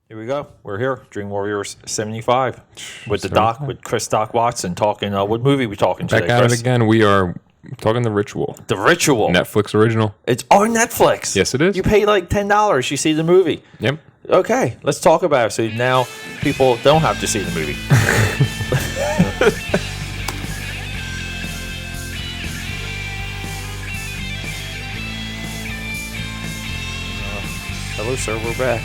Here we go. We're here. Dream Warriors 75 with the Doc, with Doc Watson talking. What movie we talking today, Back at it again. We are talking The Ritual. The Ritual. Netflix original. It's on Netflix. Yes, it is. You pay like $10. You see the movie. Yep. Okay, let's talk about it. So now people don't have to see the movie. Hello, sir. We're back.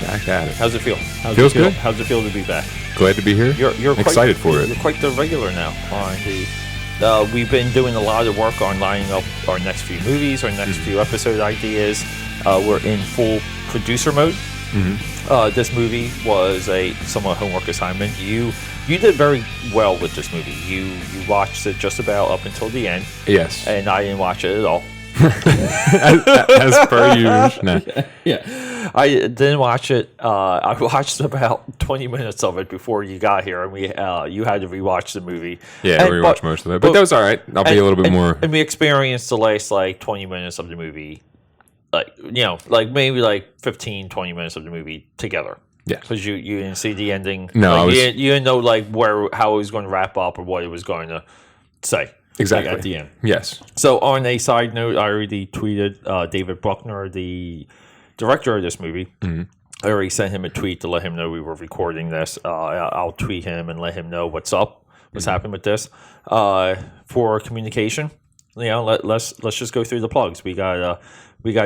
Back at it. How's it feel? Feels good. How's it feel to be back? Glad to be here. You're excited for it. You're quite the regular now on the. We've been doing a lot of work on lining up our next few movies, our next few episode ideas. We're in full producer mode. Mm-hmm. This movie was a somewhat homework assignment. You did very well with this movie. You watched it just about up until the end. Yes. And I didn't watch it at all. as per usual. Nah. Yeah, I didn't watch it. I watched about 20 minutes of it before you got here, and you had to rewatch the movie. Yeah, we rewatched most of it, but that was all right. I'll be a little bit more. And we experienced the last 20 minutes of the movie, maybe 15, 20 minutes of the movie together. Yeah, because you didn't see the ending. No, you didn't know how it was going to wrap up or what it was going to say. Exactly. At the end. Yes. So on a side note, I already tweeted David Bruckner, the director of this movie. Mm-hmm. I already sent him a tweet to let him know we were recording this. I'll tweet him and let him know what's happened with this. For communication, let's just go through the plugs. We got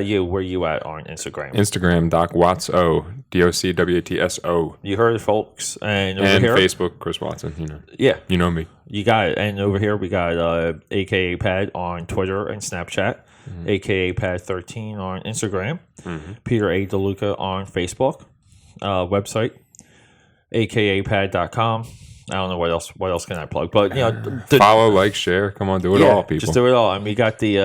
you. Where you at on Instagram? Instagram, Doc Watts O, DOCWATSO. You heard it, folks. And over here, Facebook, Chris Watson. Yeah. You know me. You got it. And over here, we got AKAPAD on Twitter and Snapchat, AKAPAD13 on Instagram, PETERADELUCA on Facebook, website, AKAPAD.com. I don't know what else can I plug, but follow, like, share. Come on, do it all, people. Just do it all. And we got the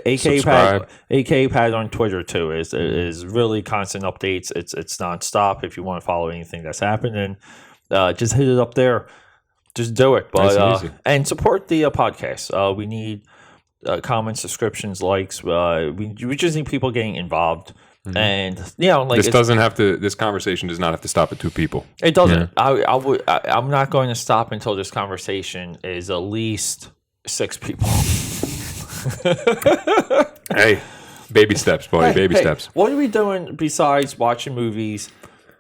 AKAPAD on Twitter too. Is really constant updates. It's nonstop. If you want to follow anything that's happening, just hit it up there. Just do it, but and support the podcast. We need comments, subscriptions, likes. We just need people getting involved. Mm-hmm. And this conversation does not have to stop at two people. It doesn't. Yeah. I'm not going to stop until this conversation is at least 6 people. Hey, baby steps, buddy. Baby steps. What are we doing besides watching movies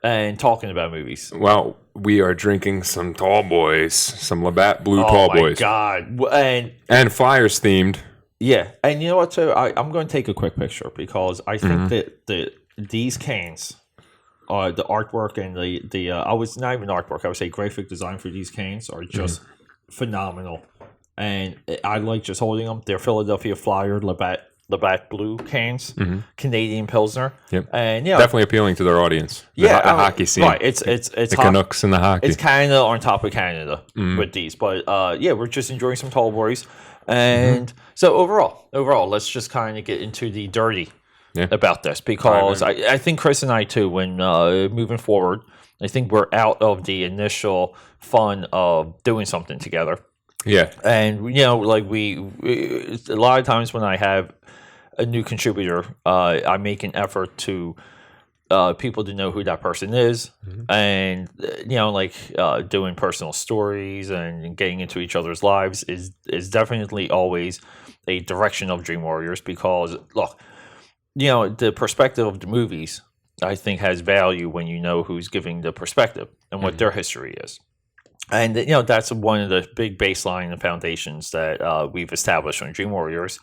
and talking about movies? Well, we are drinking some Tall Boys, some Labatt Blue Tall Boys. Oh my God! And Flyers themed. Yeah, and you know what? Too, I'm going to take a quick picture because I think that these cans, the artwork and the I was not even artwork. I would say graphic design for these cans are just phenomenal, and I like just holding them. They're Philadelphia Flyer Labatt Blue cans, Canadian Pilsner. Yep, and definitely appealing to their audience. The hockey scene, right? It's the Canucks and the hockey. It's Canada on top of Canada with these, but we're just enjoying some Tall Boys. And so overall, let's just kind of get into the dirty about this because I think Chris and I too, when moving forward, I think we're out of the initial fun of doing something together. Yeah, and we a lot of times when I have a new contributor, I make an effort to people to know who that person is, and doing personal stories and getting into each other's lives is definitely always a direction of Dream Warriors because look, the perspective of the movies I think has value when you know who's giving the perspective and what their history is. And that's one of the big baseline and foundations that we've established on Dream Warriors.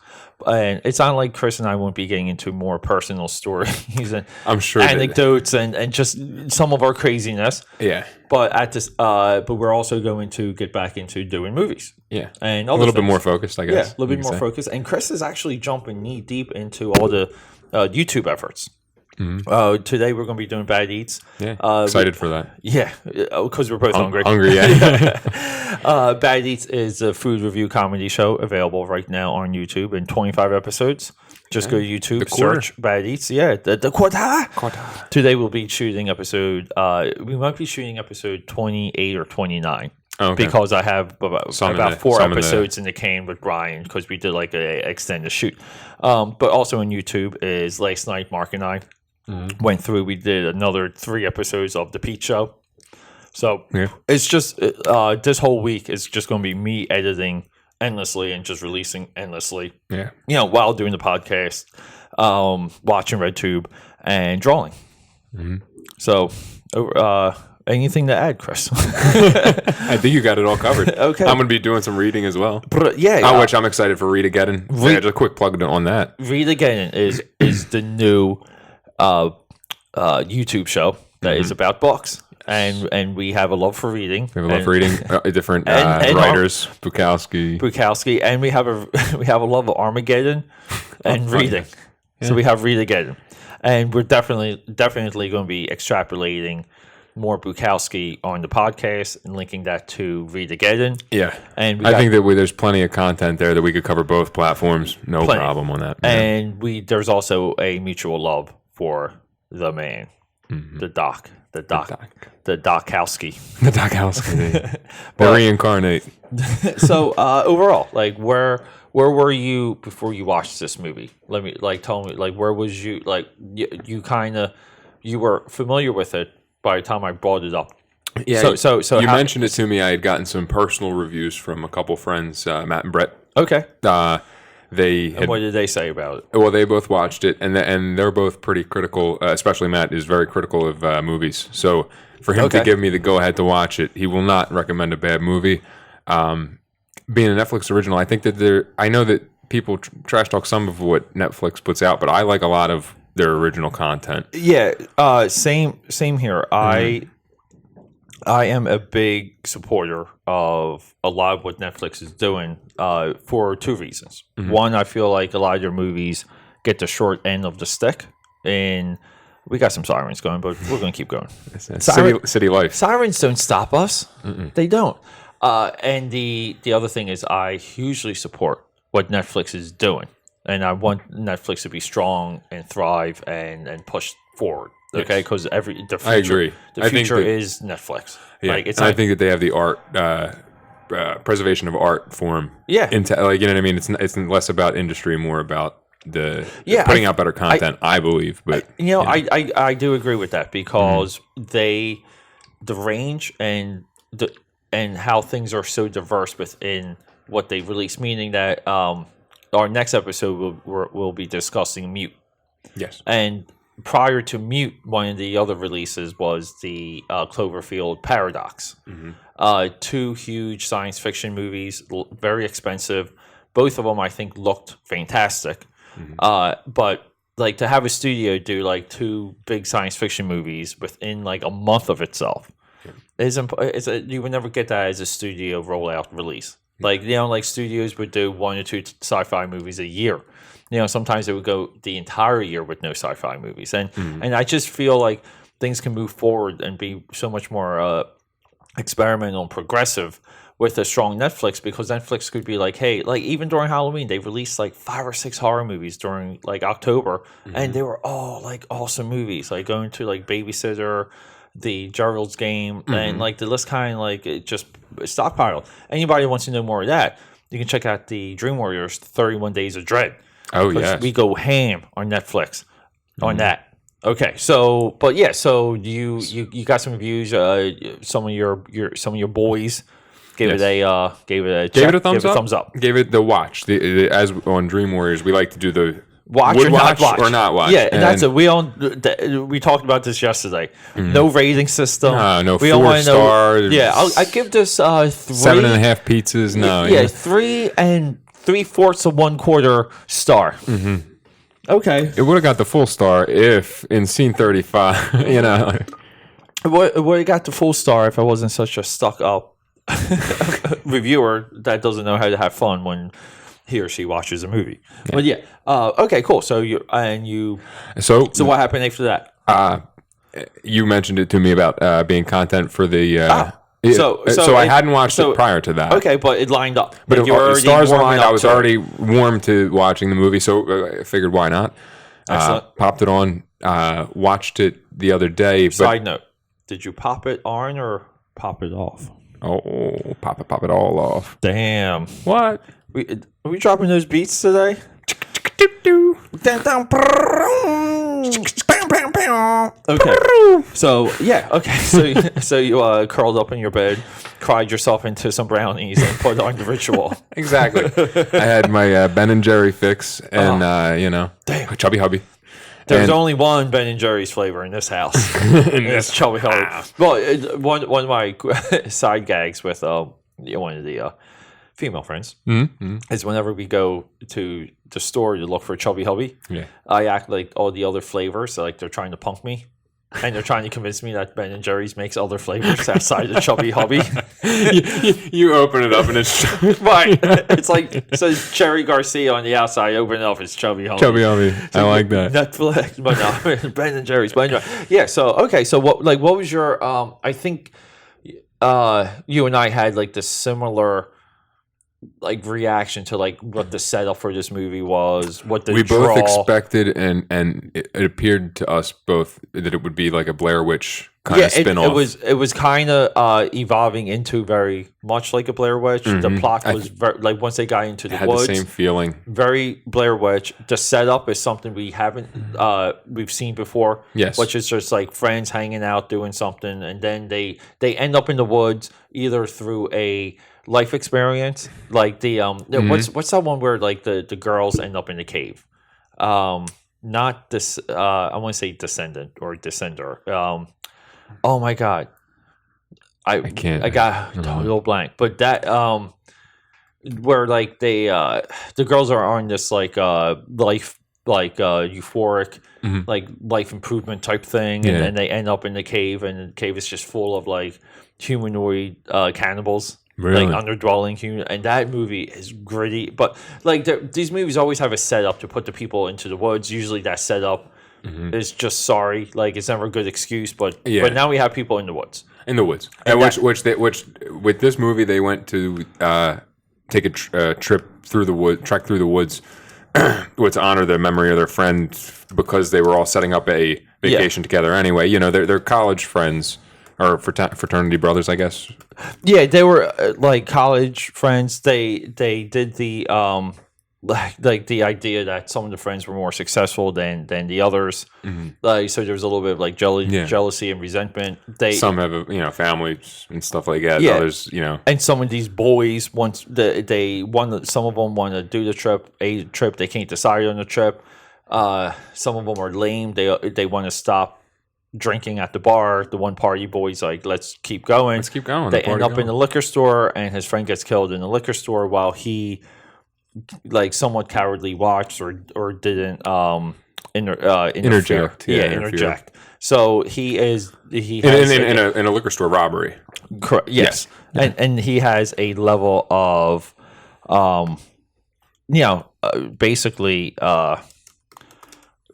And it's not like Chris and I won't be getting into more personal stories and I'm sure anecdotes and just some of our craziness. Yeah. But but we're also going to get back into doing movies. Yeah. And a little bit more focused, I guess. Yeah, a little bit more focused. And Chris is actually jumping knee deep into all the YouTube efforts. Today we're going to be doing Bad Eats. Yeah, excited for that. Yeah, because we're both hungry. Yeah. Bad Eats is a food review comedy show available right now on YouTube in 25 episodes. Just go to YouTube, search Bad Eats. Yeah, the quarter. Today we'll be shooting episode. We might be shooting episode 28 or 29. Okay. Because I have about 4 episodes in the can with Brian because we did an extended shoot. But also on YouTube is Last Night, Mark and I. went through. We did another 3 episodes of The Pete Show. So Yeah. it's just this whole week is just going to be me editing endlessly and just releasing endlessly. Yeah. While doing the podcast, watching RedTube, and drawing. So, anything to add, Chris? I think you got it all covered. Okay. I'm going to be doing some reading as well. But Which I'm excited for Read Again. Just a quick plug on that. Read Again is the new YouTube show that is about books. And we have a love for reading. We have a love for reading different and writers, Bukowski, and we have a love of Armageddon and reading. Yeah. So we have Read Again, and we're definitely going to be extrapolating more Bukowski on the podcast and linking that to Read Again. Yeah, and I think that there's plenty of content there that we could cover both platforms. No problem on that. And there's also a mutual love for the man, the Doc. The Docowski. The Docowski. They reincarnate. So overall, like where were you before you watched this movie? Let me tell me where was you you were familiar with it by the time I brought it up. Yeah. So you mentioned it to me. I had gotten some personal reviews from a couple friends, Matt and Brett. Okay. And what did they say about it? Well, they both watched it, and they're both pretty critical. Especially Matt is very critical of movies. So for him to give me the go-ahead to watch it, he will not recommend a bad movie. Being a Netflix original, I think that I know that people trash talk some of what Netflix puts out, but I like a lot of their original content. Yeah, same here. I am a big supporter of a lot of what Netflix is doing for 2 reasons. One, I feel like a lot of their movies get the short end of the stick, and we got some sirens going, but we're going to keep going. City life. Sirens don't stop us. They don't. And the other thing is I hugely support what Netflix is doing, and I want Netflix to be strong and thrive and push forward. Okay, because the future, I agree. The future is Netflix. Yeah, I think that they have the art preservation of art form. Yeah, you know what I mean. It's less about industry, more about putting out better content. I believe, but I do agree with that because the range and how things are so diverse within what they release. Meaning that our next episode will be discussing Mute. Yes, and prior to Mute, one of the other releases was the Cloverfield Paradox. 2 huge science fiction movies, very expensive. Both of them, I think, looked fantastic. But to have a studio do 2 big science fiction movies within a month of itself you would never get that as a studio rollout release. Studios would do 1 or 2 sci-fi movies a year. Sometimes they would go the entire year with no sci-fi movies. And I just feel like things can move forward and be so much more experimental and progressive with a strong Netflix, because Netflix could be hey, even during Halloween, they released 5 or 6 horror movies during October, and they were all awesome movies, going to Babysitter, The Gerald's Game, and the list kind of it just stockpiled. Anybody who wants to know more of that, you can check out the Dream Warriors 31 Days of Dread. Oh, yeah. We go ham on Netflix on that. Okay, so you got some reviews. Some of your boys gave it a thumbs up. Gave it the watch. As on Dream Warriors, we like to do the watch or not watch. Yeah, and that's it. We talked about this yesterday. No rating system. No, we 4 stars. Yeah, I give this 3 7.5 pizzas. No, yeah, 3 3/4 of 1/4 star. Okay, it would have got the full star if in scene 35. It would have got the full star if I wasn't such a stuck up reviewer that doesn't know how to have fun when he or she watches a movie. Yeah. But okay, cool. So so what happened after that? You mentioned it to me about being content for the. So I hadn't watched it prior to that. Okay, but it lined up. But stars aligned. I was already warm to watching the movie, so I figured why not. Popped it on. Watched it the other day. Side note: did you pop it on or pop it off? Oh, pop it all off. Damn. What? Are we dropping those beats today? Okay. So yeah. Okay. So you curled up in your bed, cried yourself into some brownies, and put on the ritual. Exactly. I had my Ben and Jerry fix, and Chubby Hubby. There's only one Ben and Jerry's flavor in this house. It's Chubby Hubby. Well, one of my side gags with one of the female friends is whenever we go to the store to look for Chubby Hubby, I act like all the other flavors, like they're trying to punk me. And they're trying to convince me that Ben and Jerry's makes other flavors outside of Chubby Hubby. You open it up and it's right. It's like it says Cherry Garcia on the outside. Open it up, it's Chubby Hubby. Chubby Hubby. I like that. Netflix, but no, Ben and Jerry's. But anyway, yeah. So okay. So what was your? I think you and I had like the similar like reaction to like what the setup for this movie was, what the we both expected, and it appeared to us both that it would be like a Blair Witch kind of spin-off. It was kind of evolving into very much like a Blair Witch. The plot was very, like once they got into the woods, the same feeling. Very Blair Witch. The setup is something we haven't we've seen before. Yes, which is just like friends hanging out doing something, and then they end up in the woods either through a life experience, like the what's that one where like the girls end up in the cave? Not this. I want to say Descendant or Descender. Oh my god, I can't. I got a little blank. But that where like they the girls are on this like life like euphoric like life improvement type thing, and then they end up in the cave, and the cave is just full of like humanoid cannibals. Really? Like underdwelling human, and that movie is gritty. But like these movies always have a setup to put the people into the woods. Usually that setup is just sorry, like it's never a good excuse. But now we have people in the woods. In the woods, and which with this movie they went to take a trek through the woods, to honor the memory of their friend because they were all setting up a vacation together anyway. You know, they're college friends. Or fraternity brothers, I guess. Yeah, they were like college friends. They did the like the idea that some of the friends were more successful than the others. Like so, there was a little bit of like jealousy and resentment. Some have families and stuff like that. Yeah. Others, and some of these boys once some of them want to do the trip. They can't decide on the trip. Some of them are lame. They want to stop drinking at the bar. The one party boy's like, let's keep going. They end up in the liquor store, and his friend gets killed in the liquor store while he like somewhat cowardly watched or didn't interject. Interject. So he has in a liquor store robbery. Correct. Yes. And he has a level of basically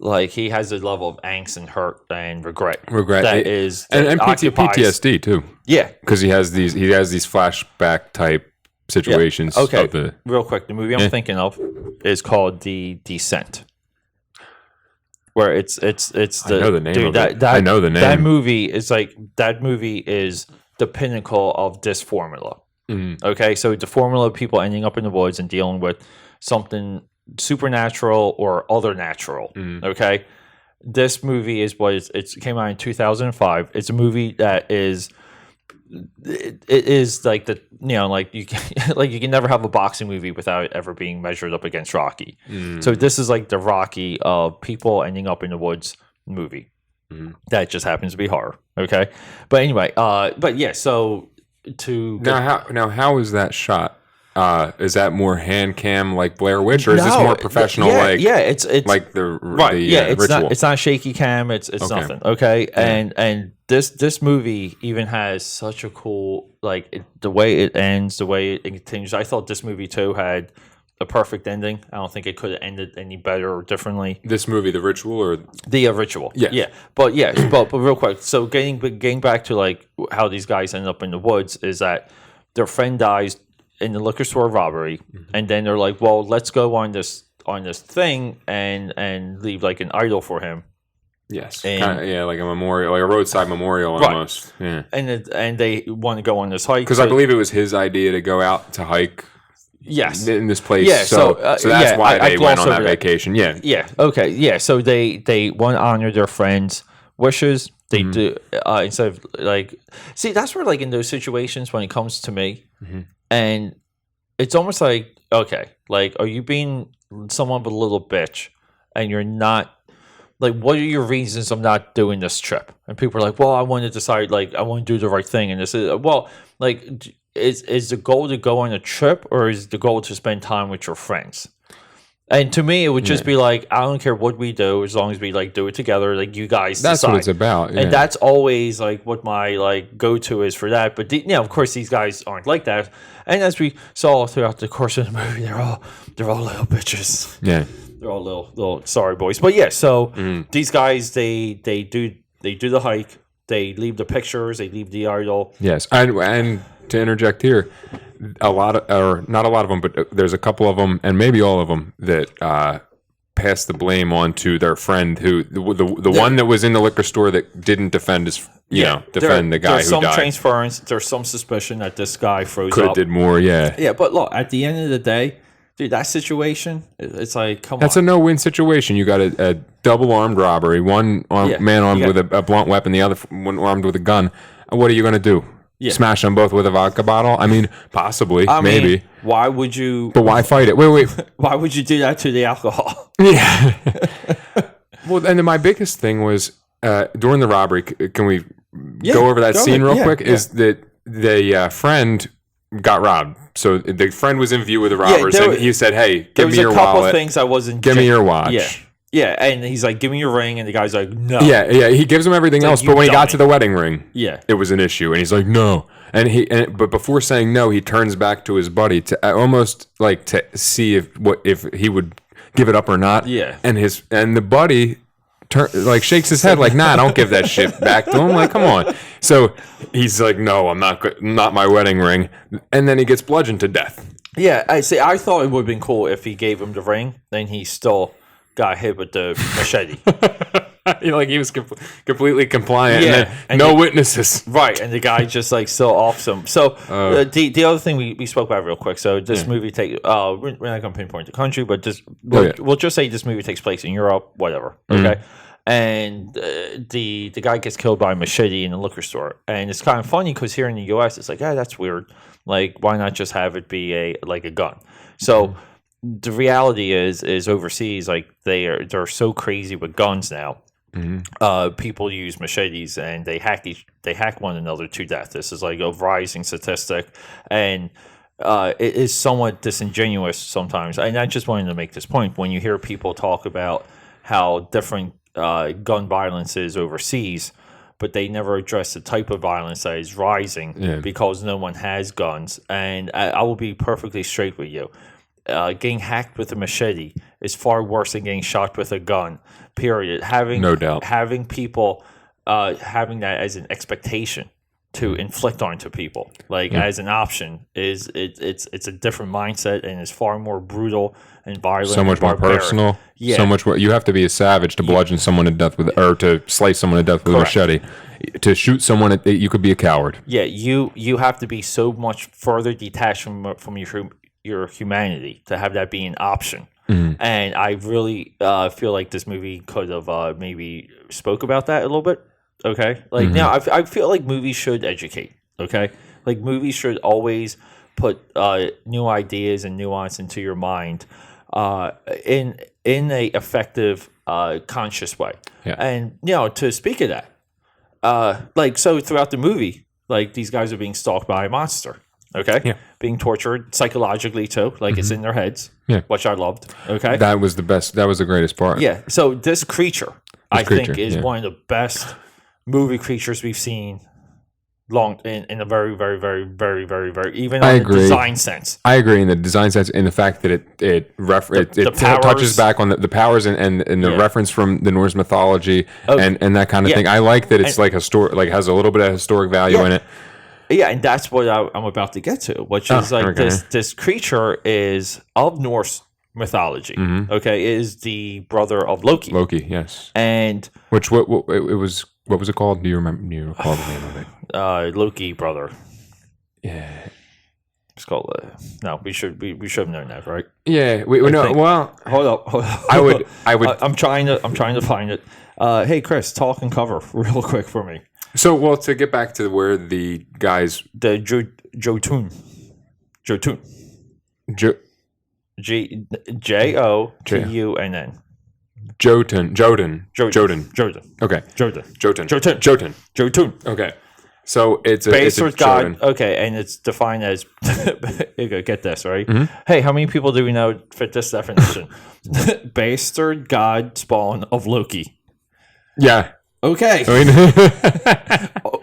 like he has a level of angst and hurt and regret. That is and PTSD too. Yeah, because he has these flashback type situations. Yeah. Okay, real quick, the movie I'm thinking of is called The Descent, where it's the I know the name dude, of it. I know the name. That movie is the pinnacle of this formula. Okay, so the formula of people ending up in the woods and dealing with something supernatural or other natural. Okay, this movie is it came out in 2005. It's a movie that is it is like the like you can never have a boxing movie without it ever being measured up against Rocky. So this is like the Rocky of people ending up in the woods movie. That just happens to be horror. Okay, but anyway, so how is that shot? Is that more hand cam like Blair Witch, or is this more professional? It's like the ritual. It's not shaky cam. It's nothing. Okay, and this movie even has such a cool the way it ends, the way it continues. I thought this movie too had a perfect ending. I don't think it could have ended any better or differently. This movie, The Ritual, or the Ritual? But real quick. So getting back to like how these guys end up in the woods is that their friend dies in the liquor store robbery, and then they're like, well, let's go on this thing and leave like an idol for him. Yes, like a memorial, like a roadside memorial almost. Yeah, and they want to go on this hike because I believe it was his idea to go out to hike. Yes, in this place. Yeah, so that's why they went on that vacation. Yeah. Okay. Yeah. So they want to honor their friends. wishes. They do instead of like. See, that's where like in those situations when it comes to me, and it's almost like okay, like are you being someone of a little bitch, and you're not. Like, what are your reasons of not doing this trip? And people are like, well, I want to decide, like, I want to do the right thing. And this is, well, like, is the goal to go on a trip or is the goal to spend time with your friends? And to me, it would just be like, I don't care what we do as long as we, like, do it together. Like, you guys That's decide. what it's about. Yeah. And that's always, like, what my, like, go-to is for that. But, of course, these guys aren't like that. And as we saw throughout the course of the movie, they're all little bitches. Yeah. They're all little sorry boys, but yeah. So these guys, they do the hike. They leave the pictures. They leave the idol. Yes, and to interject here, not a lot of them, but there's a couple of them, and maybe all of them that pass the blame on to their friend who the one that was in the liquor store that didn't defend his the guy who died. There's some transference. There's some suspicion that this guy froze could up. have did more. Yeah. Yeah, but look, at the end of the day. Dude, that situation, it's like, come on. That's a no-win situation. You got a double-armed robbery. One man armed with a blunt weapon, the other one armed with a gun. What are you going to do? Yeah. Smash them both with a vodka bottle? I mean, possibly, maybe. Why would you... But why fight it? Wait. Why would you do that to the alcohol? Yeah. Well, and then my biggest thing was, during the robbery, can we go over that scene real quick? Yeah. Is that the friend... got robbed. So the friend was in view with the robbers, and he said, "Hey, give me your wallet." There was a couple things I wasn't. Give me your watch. Yeah, and he's like, "Give me your ring," and the guy's like, "No." Yeah. He gives him everything else, but when he got to the wedding ring, it was an issue, and he's like, "No." But before saying no, he turns back to his buddy to almost like to see if he would give it up or not. Yeah, and the buddy. Shakes his head like, nah, don't give that shit back to him. Like, come on. So he's like, no, I'm not my wedding ring. And then he gets bludgeoned to death. Yeah, I thought it would have been cool if he gave him the ring, then he still got hit with the machete. He was completely compliant. And no witnesses. Right, and the guy just like still off some. So the other thing we spoke about real quick. So this movie we're not going to pinpoint the country, but we'll just say this movie takes place in Europe, whatever. Okay. And the guy gets killed by a machete in a liquor store. And it's kind of funny because here in the U.S., it's like, that's weird. Like, why not just have it be a gun? So the reality is overseas, like they're so crazy with guns now. People use machetes and they hack one another to death. This is like a rising statistic, and it is somewhat disingenuous sometimes. And I just wanted to make this point: when you hear people talk about how different gun violence is overseas, but they never address the type of violence that is rising because no one has guns. And I will be perfectly straight with you. Getting hacked with a machete is far worse than getting shot with a gun, period. No doubt. Having people having that as an expectation to inflict onto people, like as an option, it's a different mindset and it's far more brutal and violent. So much more personal. Yeah. So much more. You have to be a savage to bludgeon someone to death with, or to slice someone to death with a machete. To shoot someone, you could be a coward. Yeah, you have to be so much further detached from your humanity to have that be an option. And I really feel like this movie could have maybe spoke about that a little bit. Okay, like now I feel like movies should educate. Okay, like movies should always put new ideas and nuance into your mind in a effective, conscious way. Yeah. And to speak of that, like so throughout the movie, like these guys are being stalked by a monster. Okay, being tortured psychologically too, like it's in their heads. Yeah, which I loved. Okay, that was the best. That was the greatest part. Yeah. So this creature, I think, is one of the best movie creatures we've seen in a very, very, very, very, very, very, even on the design sense. I agree in the design sense, in the fact that it touches back on the powers and the reference from the Norse mythology and that kind of thing. I like that it's like historic, like has a little bit of historic value in it. Yeah, and that's what I'm about to get to, which is like this creature is of Norse mythology. Okay, is the brother of Loki. Loki, yes. And which what it was. What was it called? Do you recall the name of it? Loki brother. Yeah. It's called. No, we should have known that, right? Yeah, we know. Well, hold up. I would. I'm trying to find it. Hey, Chris, talk and cover real quick for me. So, well, to get back to where the guys, the Jotun, Jotunn, Jotun. Okay. Jotun. Okay. So it's a bastard god. Okay, and it's defined as. Get this right. Mm-hmm. Hey, how many people do we know fit this definition? Bastard god spawn of Loki. Yeah. Okay.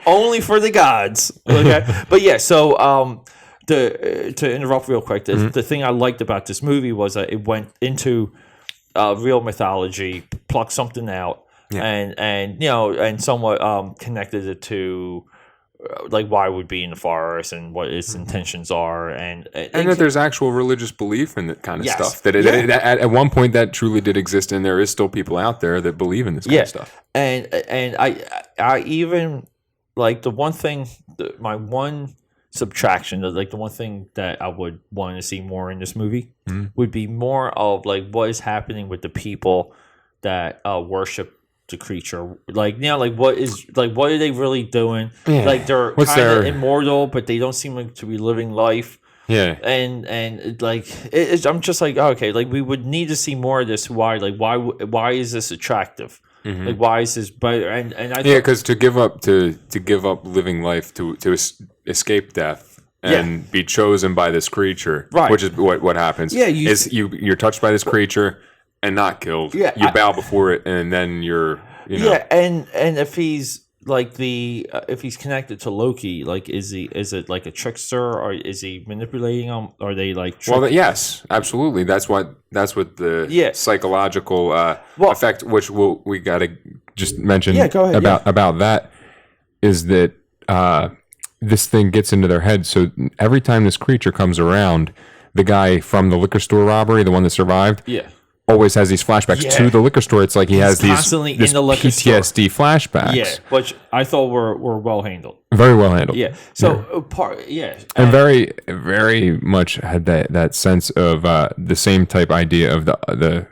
Only for the gods. Okay. But yeah, so to interrupt real quick, the thing I liked about this movie was that it went into real mythology, plucked something out, and you know, and somewhat connected it to like why it would be in the forest and what its intentions are, and that there's actual religious belief in that kind of stuff. That at one point that truly did exist, and there is still people out there that believe in this kind of stuff. And I even like the one thing, my one subtraction, like the one thing that I would want to see more in this movie would be more of like what is happening with the people that worship the creature. Like, you know, like what are they really doing? Yeah. Like they're kind of immortal, but they don't seem like to be living life. Yeah. And like I'm just like, okay, like we would need to see more of this. Why is this attractive? Mm-hmm. Like why is this better? And I because to give up living life to escape death and be chosen by this creature, right? Which is what happens. Yeah, you're touched by this creature and not killed. Yeah, you bow before it, and then you're Yeah, and if he's like if he's connected to Loki, like is it like a trickster, or is he manipulating them? Are they like yes, absolutely. That's what the psychological effect, which we got to just mention about that, is that this thing gets into their head. So every time this creature comes around, the guy from the liquor store robbery, the one that survived, always has these flashbacks to the liquor store. It's like he's has these in the liquor PTSD store. Flashbacks. Yeah, which I thought were well handled. Very well handled. Yeah. So and very, very much had that sense of the same type idea of the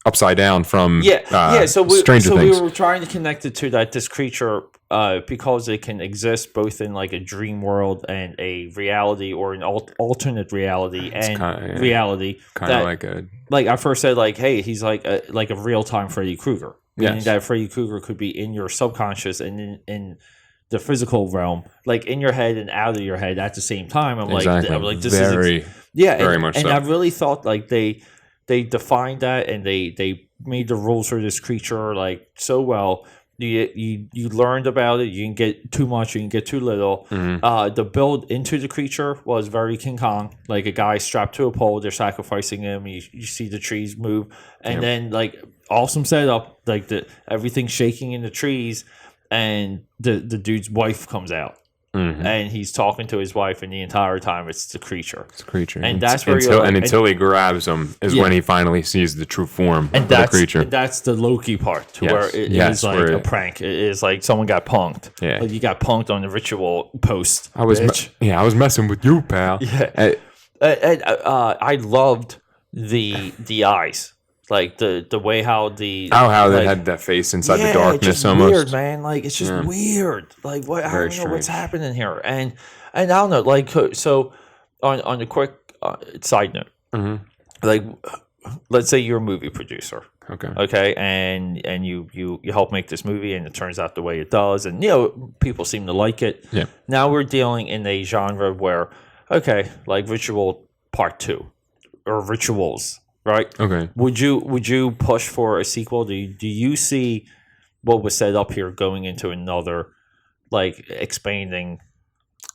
upside down from Stranger Things. We were trying to connect it to that this creature, because it can exist both in like a dream world and a reality, or an alternate reality reality. Kind of like like I first said, like, hey, he's like a real time Freddy Krueger. Meaning that Freddy Krueger could be in your subconscious and in the physical realm, like in your head and out of your head at the same time. I'm like, this is very much. And I really thought like they defined that, and they made the rules for this creature like so well. You learned about it. You can get too much. You can get too little. Mm-hmm. The build into the creature was very King Kong, like a guy strapped to a pole. They're sacrificing him. You see the trees move, and then like awesome setup, like everything shaking in the trees, and the dude's wife comes out. Mm-hmm. And he's talking to his wife, and the entire time it's the creature. It's the creature, and that's where until he grabs him is when he finally sees the true form of the creature. And that's the Loki part, where it is like a prank. It is like someone got punked. Yeah, like you got punked on the ritual post. I was messing with you, pal. Yeah, I loved the eyes. Like the way how they had that face inside the darkness, it's just almost weird, man. Like it's just weird. Like what? I don't know what's happening here, and I don't know. Like so, on a quick side note, like let's say you're a movie producer, okay, and you help make this movie, and it turns out the way it does, and people seem to like it. Yeah. Now we're dealing in a genre where like Ritual Part 2 or Rituals. Right. Okay. Would you push for a sequel? Do you see what was set up here going into another, like expanding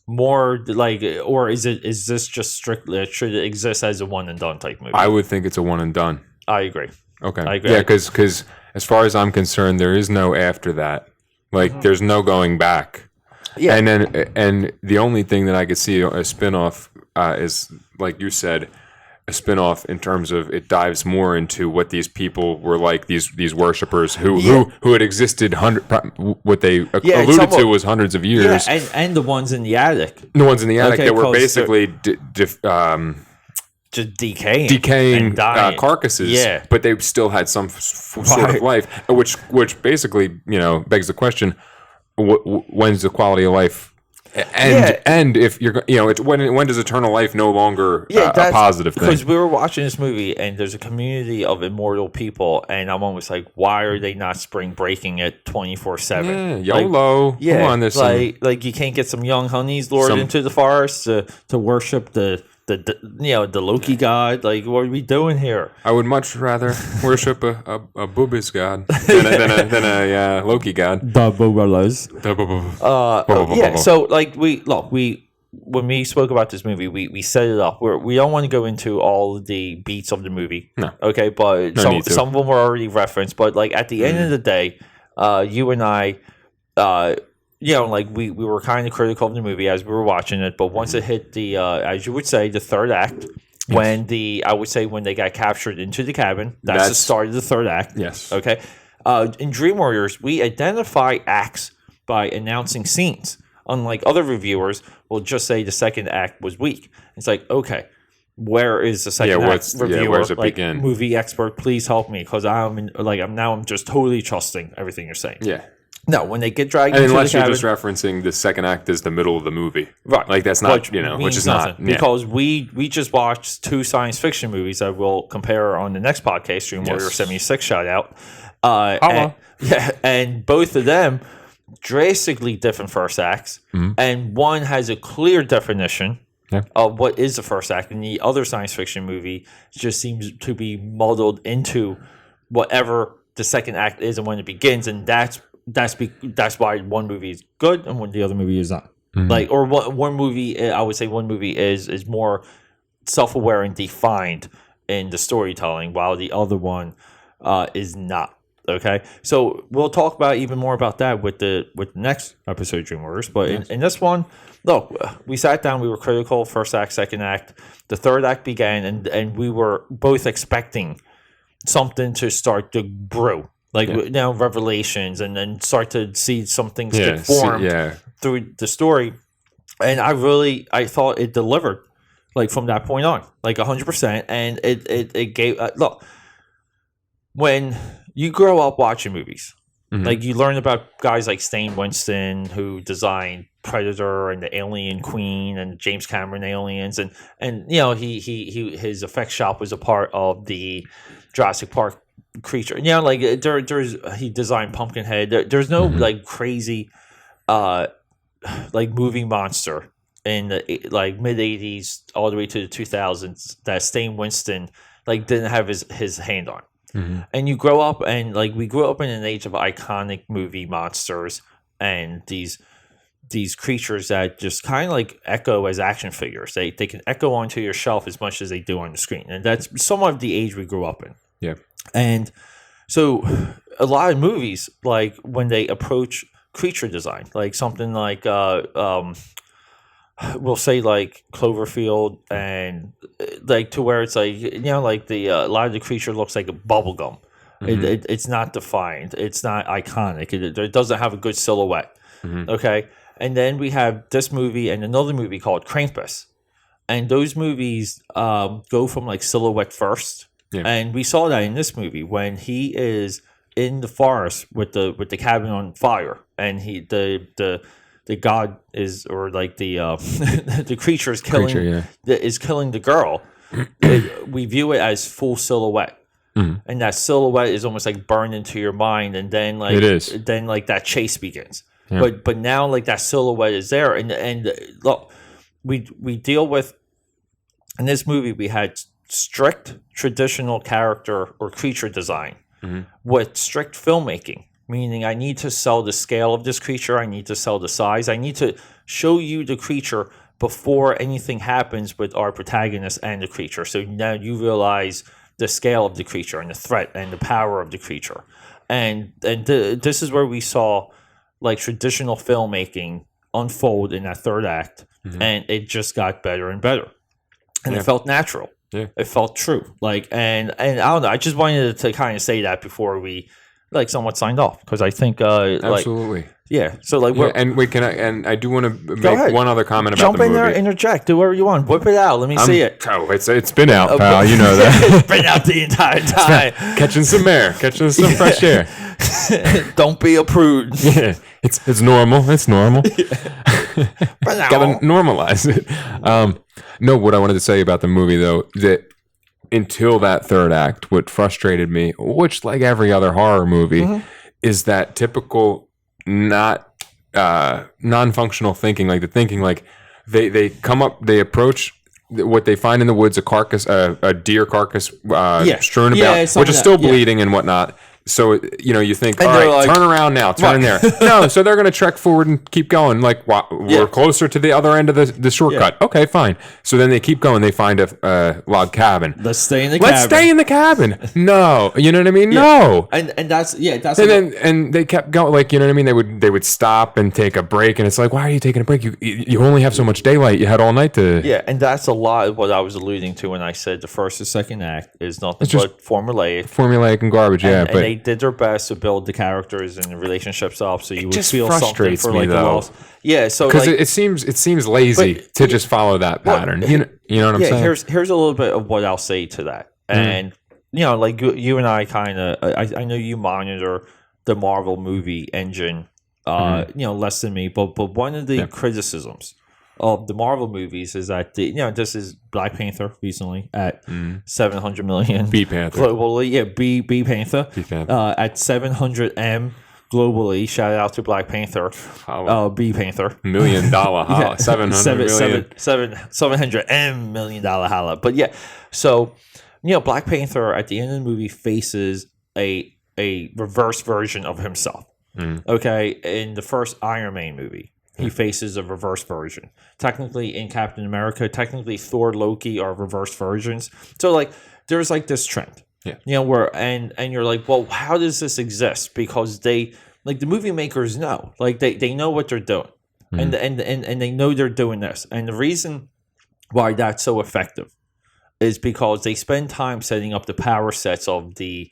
more, like, or is this just strictly, should it exist as a one and done type movie? I would think it's a one and done. I agree. Okay. I agree. Yeah, because as far as I'm concerned, there is no after that. Like, there's no going back. Yeah. And the only thing that I could see a spinoff is, like you said, a spin-off in terms of it dives more into what these people were like, these worshipers who had existed what they alluded to was hundreds of years. Yeah, and the ones in the attic. The ones in the attic that were basically just decaying carcasses, but they still had some sort of life, which basically, begs the question: when's the quality of life? And if you're, when does eternal life no longer a positive thing? Because we were watching this movie, and there's a community of immortal people, and I'm almost like, why are they not spring breaking it 24/7? Yeah, YOLO. Come on, this like you can't get some young honeys lured into the forest to worship the Loki god. Like, what are we doing here? I would much rather worship a boobies god than a Loki god. The boobalas. So like when we spoke about this movie, we set it up. We don't want to go into all the beats of the movie. No. Okay, but some of them were already referenced. But like at the end of the day, you and I. We were kind of critical of the movie as we were watching it, but once it hit the, as you would say, the third act, when they got captured into the cabin, that's the start of the third act. Yes. Okay. In Dream Warriors, we identify acts by announcing scenes. Unlike other reviewers, will just say the second act was weak. It's like, okay, where is the second act reviewer? Where's it begin? Movie expert, please help me, because I'm just totally trusting everything you're saying. Yeah. No, when they get dragged into the cabin... Unless you're just referencing the second act as the middle of the movie. Right. Like, that's not, which is nothing. not... Yeah. Because we just watched 2 science fiction movies that we'll compare on the next podcast, Dream Warrior 76 shout out. And both of them, drastically different first acts. Mm-hmm. And one has a clear definition of what is the first act, and the other science fiction movie just seems to be muddled into whatever the second act is and when it begins, and that's why one movie is good and when the other movie is not. Mm-hmm. One movie, I would say one movie is more self-aware and defined in the storytelling, while the other one is not. Okay, so we'll talk about even more about that with the next episode of Dream Warriors. But in this one, look, we sat down, we were critical, first act, second act. The third act began, and we were both expecting something to start to brew. Now revelations, and then start to see some things get formed through the story. And I thought it delivered, from that point on, 100%. And it gave, look, when you grow up watching movies, mm-hmm. You learn about guys like Stan Winston, who designed Predator and the Alien Queen and James Cameron Aliens. And his effects shop was a part of the Jurassic Park creature. He designed Pumpkinhead. There's no mm-hmm. Crazy movie monster in the mid 80s all the way to the 2000s that Stan Winston didn't have his hand on. Mm-hmm. And you grow up, and we grew up in an age of iconic movie monsters and these creatures that just kind of echo as action figures. They can echo onto your shelf as much as they do on the screen, and that's some of the age we grew up in. Yeah. And so a lot of movies, when they approach creature design, something we'll say Cloverfield, and to where it's a lot of the creature looks like a bubble gum. Mm-hmm. It's not defined. It's not iconic. It doesn't have a good silhouette. Mm-hmm. Okay. And then we have this movie and another movie called Krampus. And those movies go from silhouette first. Yeah. And we saw that in this movie when he is in the forest with the cabin on fire, and the god is, or the creature is killing is killing the girl. We view it as full silhouette, and that silhouette is almost burned into your mind, and then it is. Then that chase begins. Yeah. But now that silhouette is there, and look, we deal with in this movie we had strict traditional character or creature design with strict filmmaking, meaning I need to sell the scale of this creature, I need to sell the size, I need to show you the creature before anything happens with our protagonist and the creature. So now you realize the scale of the creature and the threat and the power of the creature. And this is where we saw traditional filmmaking unfold in that third act, and it just got better and better. And it felt natural. Yeah. It felt true. Like, and I don't know. I just wanted to kind of say that before we like somewhat signed off, because I think Absolutely. like, yeah. So like, and I do want to make one other comment about the movie. Jump in there, interject, do whatever you want, whip it out. Let me see it. Oh, it's been out, pal. You know that. It's been out the entire time. Catching some air, catching some fresh air. Don't be a prude. Yeah, it's normal. It's normal. Gotta normalize it. No, what I wanted to say about the movie though, that until that third act, what frustrated me, which like every other horror movie, is that typical non-functional thinking. Like the thinking, like they come up, they approach what they find in the woods, a carcass, a deer carcass strewn about, which is still bleeding and whatnot. So, you think, all right, like, turn around now, turn there. No, so they're going to trek forward and keep going. Like, we're closer to the other end of the shortcut. Yeah. Okay, fine. So then they keep going. They find a log cabin. Let's stay in the cabin. No. You know what I mean? Yeah. No. And that's. And they kept going. Like, you know what I mean? They would stop and take a break. And it's like, why are you taking a break? You only have so much daylight. You had all night to. Yeah, and that's a lot of what I was alluding to when I said the first and second act is nothing but formulaic. Formulaic and garbage, but they did their best to build the characters and the relationships up, so you would feel something for like the loss. Yeah, so because it seems lazy to just follow that pattern. You know what I'm saying? Here's a little bit of what I'll say to that, and like you and I kind of, I know you monitor the Marvel movie engine, less than me, but one of the criticisms of the Marvel movies is that this is Black Panther recently at 700 million B Panther globally. Yeah, B Panther at 700 M globally. Shout out to Black Panther, B Panther $1 million holla, 700 M $1 million holla. But yeah, so Black Panther at the end of the movie faces a reverse version of himself. Okay, in the first Iron Man movie, he faces a reverse version. Technically, in Captain America, Thor, Loki are reverse versions. So, like, there's like this trend, where and you're like, well, how does this exist? Because the movie makers know, like, they know what they're doing, and they know they're doing this. And the reason why that's so effective is because they spend time setting up the power sets of the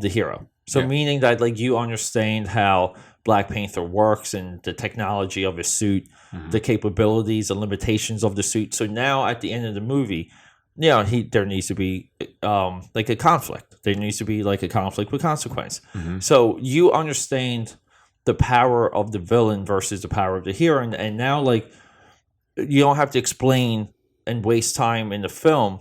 hero. So, meaning that like you understand how Black Panther works and the technology of his suit, the capabilities and limitations of the suit. So now at the end of the movie, there needs to be like a conflict. There needs to be like a conflict with consequence. So you understand the power of the villain versus the power of the hero, and now like you don't have to explain and waste time in the film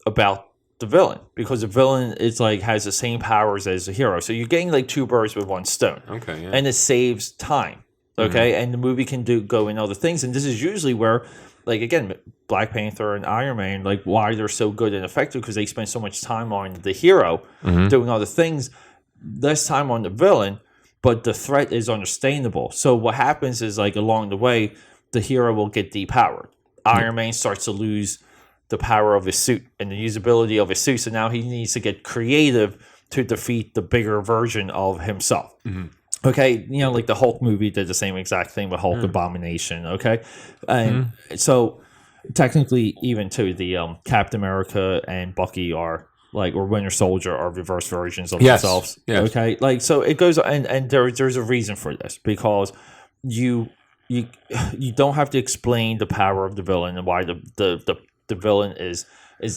about the villain, because the villain is like has the same powers as the hero. So you're getting like two birds with one stone. Okay, yeah. And it saves time. Okay, and the movie can go in other things. And this is usually where, like, again, Black Panther and Iron Man, like, why they're so good and effective, because they spend so much time on the hero doing other things, less time on the villain, but the threat is understandable. So what happens is, like, along the way, the hero will get depowered. Iron Man starts to lose the power of his suit and the usability of his suit. So now he needs to get creative to defeat the bigger version of himself. Okay, like the Hulk movie did the same exact thing with Hulk Abomination. Okay, and so technically, even to the Captain America and Bucky are like, or Winter Soldier are reverse versions of themselves. Yes. Okay, like so it goes, and there's a reason for this, because you don't have to explain the power of the villain and why the villain is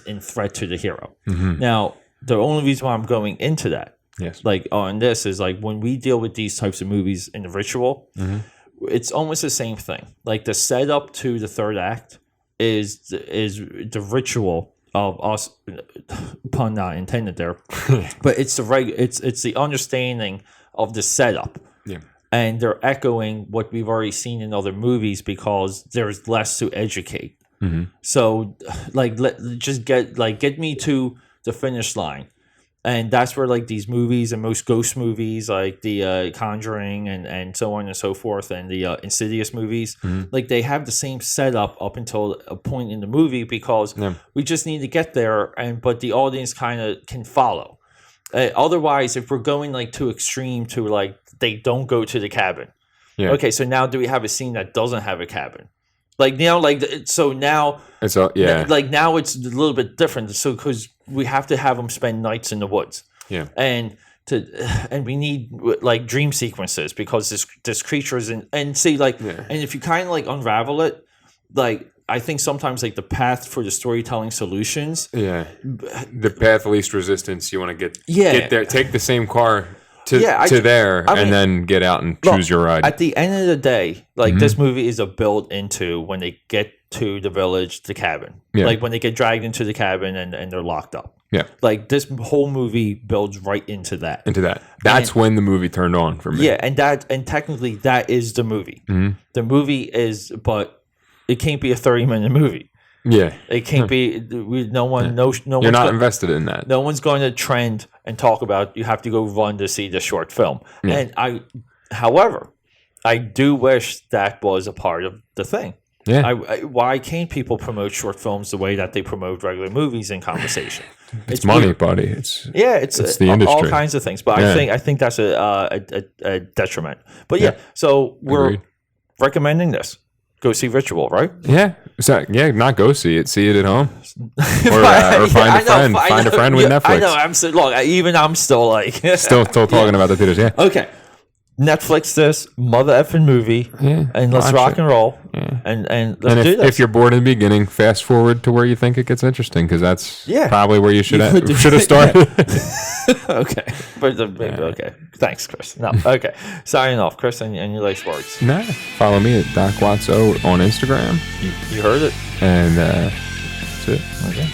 in threat to the hero. Now, the only reason why I'm going into that, like on this, is like when we deal with these types of movies in the ritual, it's almost the same thing. Like the setup to the third act is the ritual of us, pun not intended there, but it's the understanding of the setup. And they're echoing what we've already seen in other movies, because there's less to educate. So, like, get me to the finish line, and that's where like these movies and most ghost movies, like the Conjuring and so on and so forth, and the Insidious movies, like they have the same setup up until a point in the movie, because we just need to get there, but the audience kind of can follow. Otherwise, if we're going like too extreme to like they don't go to the cabin, okay, so now do we have a scene that doesn't have a cabin? Like now, so now it's like now it's a little bit different. So because we have to have them spend nights in the woods, and we need like dream sequences because this creature is in, and see like and if you kind of like unravel it, like I think sometimes like the path for the storytelling solutions, the path of least resistance, you want to get there, take the same car to there, and then get out and choose your ride. At the end of the day, like this movie is a build into when they get to the village, the cabin, like when they get dragged into the cabin and they're locked up. Yeah, like this whole movie builds right into that. That's when the movie turned on for me. Yeah, and technically that is the movie. The movie is, but it can't be a 30-minute movie. Yeah, it can't be. No one. You're not invested in that. No one's going to trend and talk about. You have to go run to see the short film. Yeah. And however, I do wish that was a part of the thing. Yeah. Why can't people promote short films the way that they promote regular movies in conversation? It's money, weird. Buddy. It's the industry. All kinds of things. But I think that's a detriment. But so we're recommending this. Go see Ritual, right? Yeah. So, not go see it. See it at home. Or find a friend. Find a friend with Netflix. I know. I'm still like... still talking about the theaters, yeah. Okay. Netflix this mother effing movie, and let's rock and roll, and let's do this. If you're bored in the beginning, fast forward to where you think it gets interesting, because that's probably where you should have started. Okay, okay. Thanks, Chris. No, okay. Signing off, Chris, and your last words. Nah, follow me at DocWatso on Instagram. You heard it, and that's it. Okay.